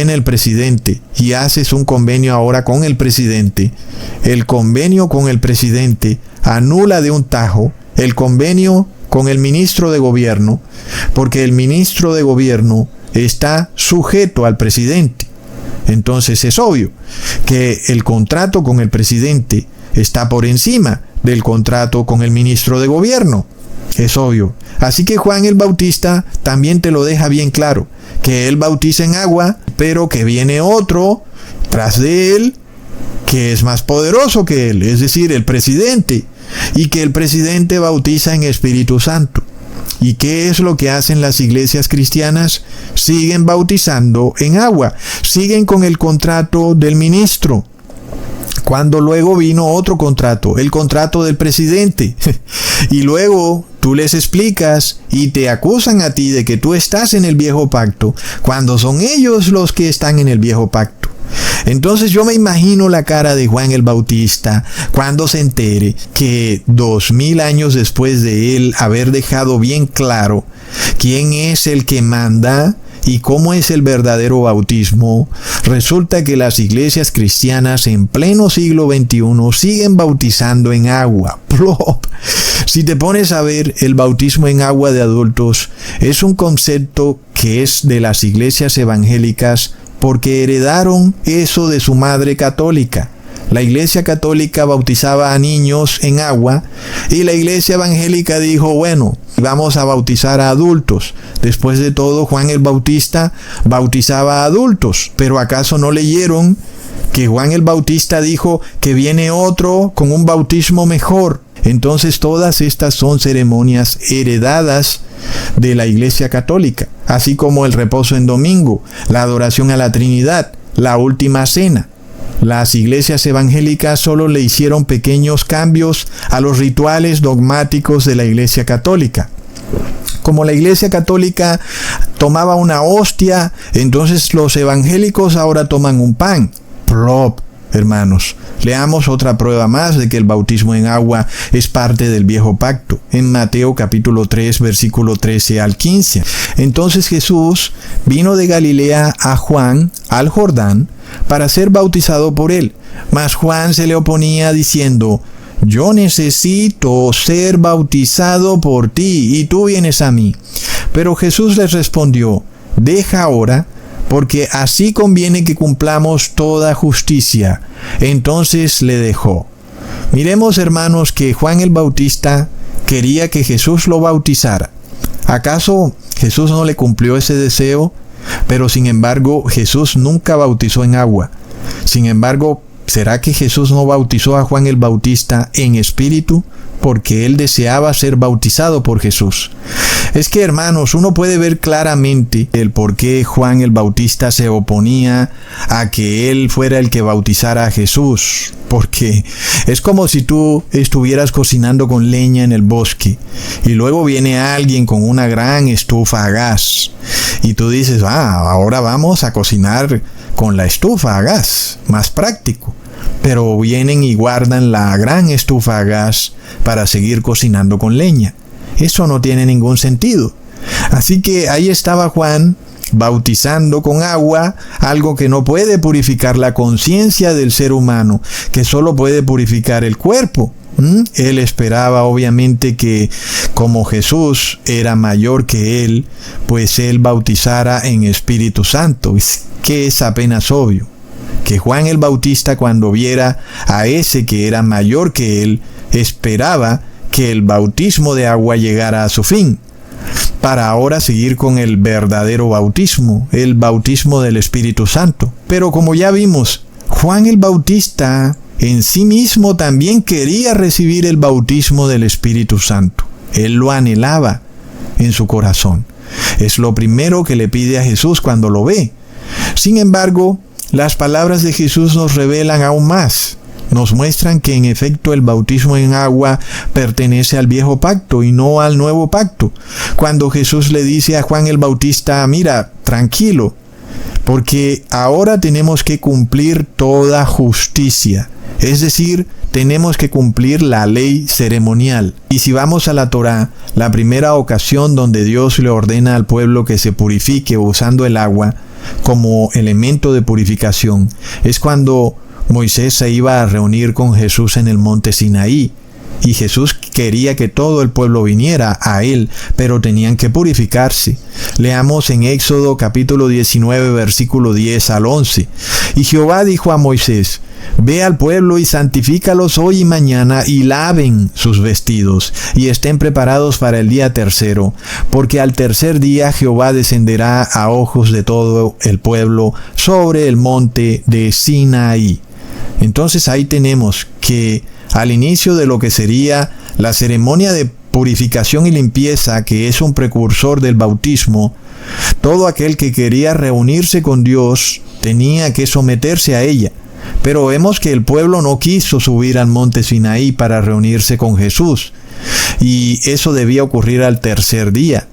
en el presidente y haces un convenio ahora con el presidente, el convenio con el presidente anula de un tajo el convenio con el ministro de gobierno, porque el ministro de gobierno está sujeto al presidente. Entonces es obvio que el contrato con el presidente está por encima del contrato con el ministro de gobierno. Es obvio. Así que Juan el Bautista también te lo deja bien claro, que él bautiza en agua, pero que viene otro tras de él, que es más poderoso que él, es decir, el presidente, y que el presidente bautiza en Espíritu Santo. ¿Y qué es lo que hacen las iglesias cristianas? Siguen bautizando en agua, siguen con el contrato del ministro. Cuando luego vino otro contrato, el contrato del presidente. Y luego tú les explicas y te acusan a ti de que tú estás en el viejo pacto, cuando son ellos los que están en el viejo pacto. Entonces yo me imagino la cara de Juan el Bautista cuando se entere que 2000 años después de él haber dejado bien claro quién es el que manda y cómo es el verdadero bautismo, resulta que las iglesias cristianas en pleno siglo XXI siguen bautizando en agua. ¡Plop! Si te pones a ver, el bautismo en agua de adultos es un concepto que es de las iglesias evangélicas porque heredaron eso de su madre católica. La iglesia católica bautizaba a niños en agua y la iglesia evangélica dijo, bueno, vamos a bautizar a adultos. Después de todo, Juan el Bautista bautizaba a adultos, pero ¿acaso no leyeron que Juan el Bautista dijo que viene otro con un bautismo mejor? Entonces todas estas son ceremonias heredadas de la Iglesia Católica, así como el reposo en domingo, la adoración a la Trinidad, la última cena. Las iglesias evangélicas solo le hicieron pequeños cambios a los rituales dogmáticos de la Iglesia Católica. Como la Iglesia Católica tomaba una hostia, entonces los evangélicos ahora toman un pan. Plop. Hermanos, leamos otra prueba más de que el bautismo en agua es parte del viejo pacto. En Mateo capítulo 3, versículo 13 al 15. Entonces Jesús vino de Galilea a Juan, al Jordán, para ser bautizado por él. Mas Juan se le oponía diciendo, yo necesito ser bautizado por ti, y tú vienes a mí. Pero Jesús les respondió, deja ahora, porque así conviene que cumplamos toda justicia. Entonces le dejó. Miremos, hermanos, que Juan el Bautista quería que Jesús lo bautizara. ¿Acaso Jesús no le cumplió ese deseo? Pero sin embargo, Jesús nunca bautizó en agua. Sin embargo, ¿será que Jesús no bautizó a Juan el Bautista en espíritu? Porque él deseaba ser bautizado por Jesús. Es que, hermanos, uno puede ver claramente el por qué Juan el Bautista se oponía a que él fuera el que bautizara a Jesús. Porque es como si tú estuvieras cocinando con leña en el bosque y luego viene alguien con una gran estufa a gas y tú dices, ahora vamos a cocinar con la estufa a gas, más práctico. Pero vienen y guardan la gran estufa a gas para seguir cocinando con leña. Eso no tiene ningún sentido. Así que ahí estaba Juan bautizando con agua, algo que no puede purificar la conciencia del ser humano, que solo puede purificar el cuerpo. Él esperaba obviamente que como Jesús era mayor que él, pues él bautizara en Espíritu Santo, que es apenas obvio. Que Juan el Bautista, cuando viera a ese que era mayor que él, esperaba que el bautismo de agua llegara a su fin, para ahora seguir con el verdadero bautismo, el bautismo del Espíritu Santo. Pero como ya vimos, Juan el Bautista en sí mismo también quería recibir el bautismo del Espíritu Santo. Él lo anhelaba en su corazón. Es lo primero que le pide a Jesús cuando lo ve. Sin embargo, las palabras de Jesús nos revelan aún más. Nos muestran que en efecto el bautismo en agua pertenece al viejo pacto y no al nuevo pacto. Cuando Jesús le dice a Juan el Bautista, mira, tranquilo, porque ahora tenemos que cumplir toda justicia. Es decir, tenemos que cumplir la ley ceremonial. Y si vamos a la Torá, la primera ocasión donde Dios le ordena al pueblo que se purifique usando el agua, como elemento de purificación es cuando Moisés se iba a reunir con Jesús en el monte Sinaí. Y Jesús quería que todo el pueblo viniera a él, pero tenían que purificarse. Leamos en Éxodo capítulo 19, versículo 10 al 11. Y Jehová dijo a Moisés: Ve al pueblo y santifícalos hoy y mañana, y laven sus vestidos, y estén preparados para el día tercero, porque al tercer día Jehová descenderá a ojos de todo el pueblo sobre el monte de Sinaí. Entonces ahí tenemos que al inicio de lo que sería la ceremonia de purificación y limpieza, que es un precursor del bautismo, todo aquel que quería reunirse con Dios tenía que someterse a ella. Pero vemos que el pueblo no quiso subir al monte Sinaí para reunirse con Jesús, y eso debía ocurrir al tercer día.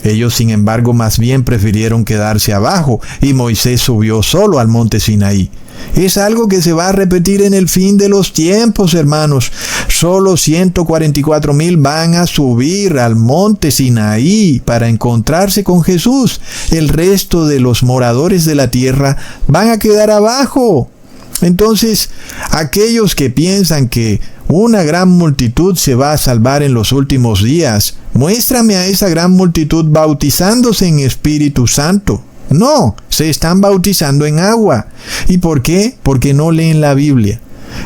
Ellos, sin embargo, más bien prefirieron quedarse abajo, y Moisés subió solo al monte Sinaí. Es algo que se va a repetir en el fin de los tiempos, hermanos. Solo 144,000 van a subir al monte Sinaí para encontrarse con Jesús. El resto de los moradores de la tierra van a quedar abajo. Entonces, aquellos que piensan que una gran multitud se va a salvar en los últimos días, muéstrame a esa gran multitud bautizándose en Espíritu Santo. No, se están bautizando en agua. ¿Y por qué? Porque no leen la Biblia.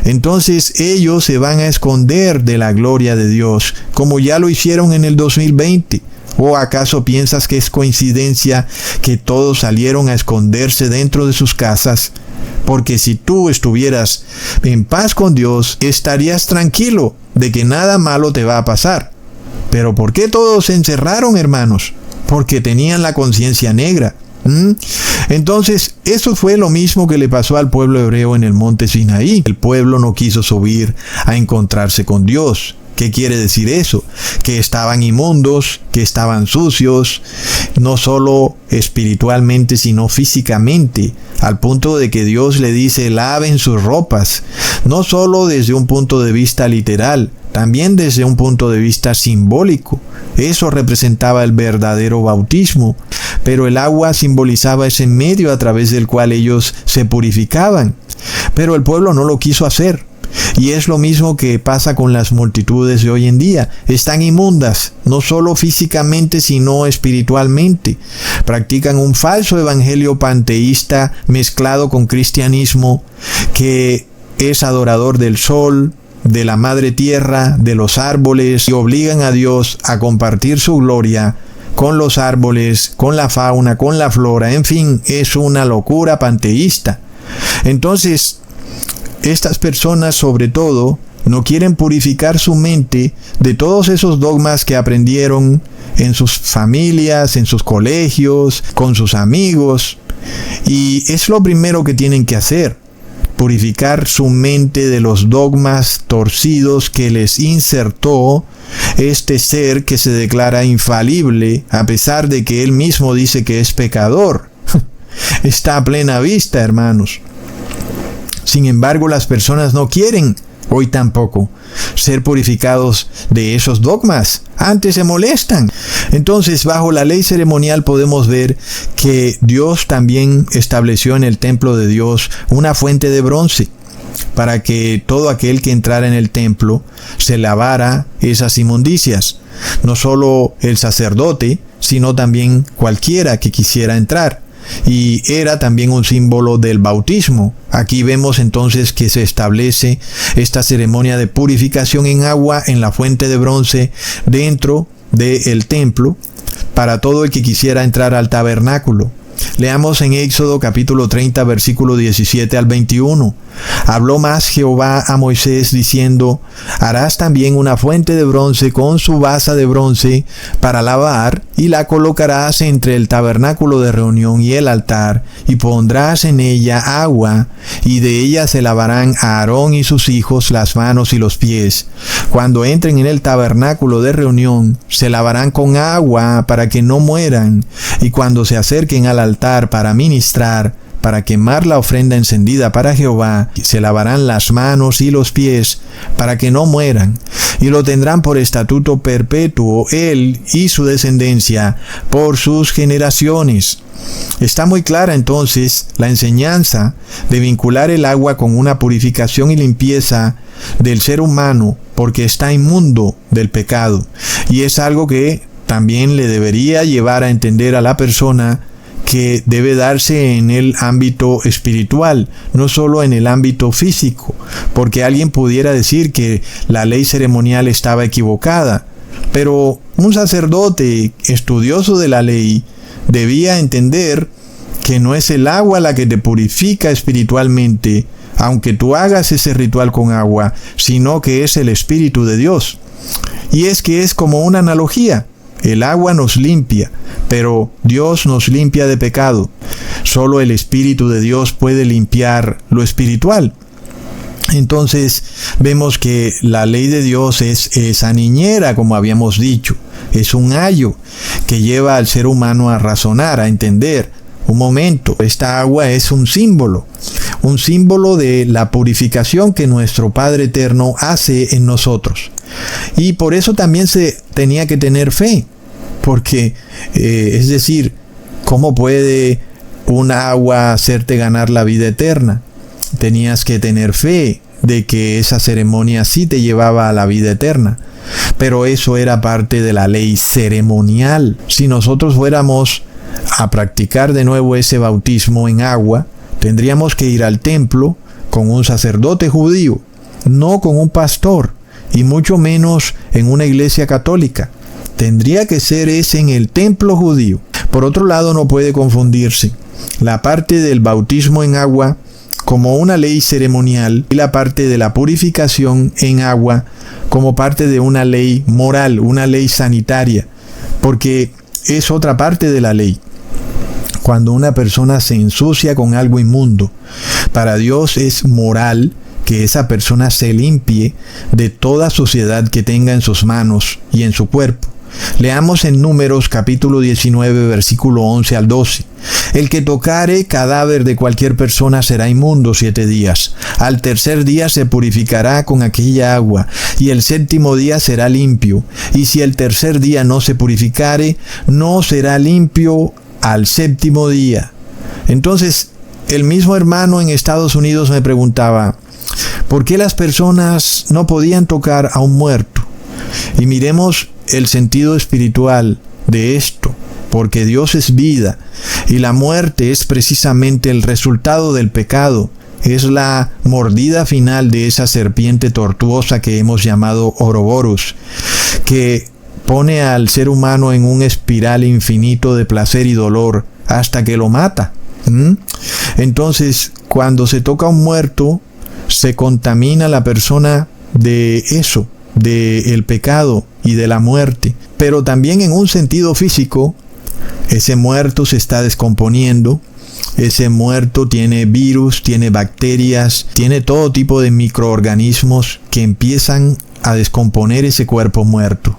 Entonces ellos se van a esconder de la gloria de Dios, como ya lo hicieron en el 2020. ¿O acaso piensas que es coincidencia que todos salieron a esconderse dentro de sus casas? Porque si tú estuvieras en paz con Dios, estarías tranquilo de que nada malo te va a pasar. ¿Pero por qué todos se encerraron, hermanos? Porque tenían la conciencia negra. Entonces, eso fue lo mismo que le pasó al pueblo hebreo en el monte Sinaí. El pueblo no quiso subir a encontrarse con Dios. ¿Qué quiere decir eso? Que estaban inmundos, que estaban sucios, no solo espiritualmente, sino físicamente, al punto de que Dios le dice: laven sus ropas, no solo desde un punto de vista literal, también desde un punto de vista simbólico. Eso representaba el verdadero bautismo, pero el agua simbolizaba ese medio a través del cual ellos se purificaban. Pero el pueblo no lo quiso hacer. Y es lo mismo que pasa con las multitudes de hoy en día. Están inmundas, no solo físicamente, sino espiritualmente. Practican un falso evangelio panteísta mezclado con cristianismo, que es adorador del sol, de la madre tierra, de los árboles, y obligan a Dios a compartir su gloria con los árboles, con la fauna, con la flora. En fin, es una locura panteísta. Entonces, estas personas, sobre todo, no quieren purificar su mente de todos esos dogmas que aprendieron en sus familias, en sus colegios, con sus amigos. Y es lo primero que tienen que hacer: purificar su mente de los dogmas torcidos que les insertó este ser que se declara infalible, a pesar de que él mismo dice que es pecador. Está a plena vista, hermanos. Sin embargo, las personas no quieren, hoy tampoco, ser purificados de esos dogmas. Antes se molestan. Entonces, bajo la ley ceremonial podemos ver que Dios también estableció en el templo de Dios una fuente de bronce, para que todo aquel que entrara en el templo se lavara esas inmundicias. No solo el sacerdote, sino también cualquiera que quisiera entrar. Y era también un símbolo del bautismo. Aquí vemos entonces que se establece esta ceremonia de purificación en agua en la fuente de bronce dentro del templo para todo el que quisiera entrar al tabernáculo. Leamos en Éxodo capítulo 30, versículo 17 al 21. Habló más Jehová a Moisés diciendo: harás también una fuente de bronce con su basa de bronce para lavar, y la colocarás entre el tabernáculo de reunión y el altar, y pondrás en ella agua, y de ella se lavarán a Aarón y sus hijos las manos y los pies. Cuando entren en el tabernáculo de reunión, se lavarán con agua para que no mueran, y cuando se acerquen al altar para ministrar, para quemar la ofrenda encendida para Jehová, se lavarán las manos y los pies para que no mueran, y lo tendrán por estatuto perpetuo él y su descendencia por sus generaciones. Está muy clara entonces la enseñanza de vincular el agua con una purificación y limpieza del ser humano, porque está inmundo del pecado, y es algo que también le debería llevar a entender a la persona que debe darse en el ámbito espiritual, no solo en el ámbito físico, porque alguien pudiera decir que la ley ceremonial estaba equivocada, pero un sacerdote estudioso de la ley debía entender que no es el agua la que te purifica espiritualmente, aunque tú hagas ese ritual con agua, sino que es el Espíritu de Dios. Y es que es como una analogía. El agua nos limpia, pero Dios nos limpia de pecado. Solo el Espíritu de Dios puede limpiar lo espiritual. Entonces vemos que la ley de Dios es esa niñera, como habíamos dicho. Es un ayo que lleva al ser humano a razonar, a entender. Un momento, esta agua es un símbolo de la purificación que nuestro Padre Eterno hace en nosotros. Y por eso también se tenía que tener fe, porque, es decir, ¿cómo puede un agua hacerte ganar la vida eterna? Tenías que tener fe de que esa ceremonia sí te llevaba a la vida eterna. Pero eso era parte de la ley ceremonial. Si nosotros fuéramos a practicar de nuevo ese bautismo en agua, tendríamos que ir al templo con un sacerdote judío, no con un pastor, y mucho menos en una iglesia católica. Tendría que ser ese en el templo judío. Por otro lado, no puede confundirse la parte del bautismo en agua como una ley ceremonial y la parte de la purificación en agua como parte de una ley moral, una ley sanitaria, porque es otra parte de la ley. Cuando una persona se ensucia con algo inmundo, para Dios es moral que esa persona se limpie de toda suciedad que tenga en sus manos y en su cuerpo. Leamos en Números capítulo 19, versículo 11 al 12. El que tocare cadáver de cualquier persona será inmundo 7 días. Al tercer día se purificará con aquella agua, y el séptimo día será limpio. Y si el tercer día no se purificare, no será limpio al séptimo día. Entonces, el mismo hermano en Estados Unidos me preguntaba, ¿por qué las personas no podían tocar a un muerto? Y miremos el sentido espiritual de esto, porque Dios es vida y la muerte es precisamente el resultado del pecado, es la mordida final de esa serpiente tortuosa que hemos llamado Ouroboros, que pone al ser humano en un espiral infinito de placer y dolor hasta que lo mata. Entonces, cuando se toca a un muerto, se contamina la persona de eso, del pecado y de la muerte. Pero también en un sentido físico, ese muerto se está descomponiendo, ese muerto tiene virus, tiene bacterias, tiene todo tipo de microorganismos que empiezan a descomponer ese cuerpo muerto.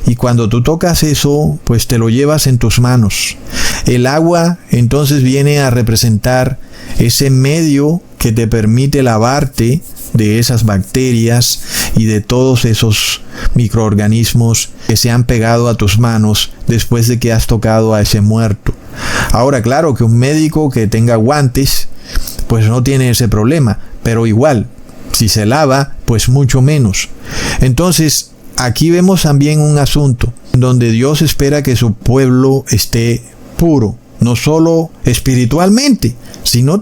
Y cuando tú tocas eso, pues te lo llevas en tus manos. El agua entonces viene a representar ese medio que te permite lavarte de esas bacterias y de todos esos microorganismos que se han pegado a tus manos después de que has tocado a ese muerto. Ahora, claro que un médico que tenga guantes, pues no tiene ese problema, pero igual, si se lava, pues mucho menos. Entonces, aquí vemos también un asunto donde Dios espera que su pueblo esté puro, no solo espiritualmente, sino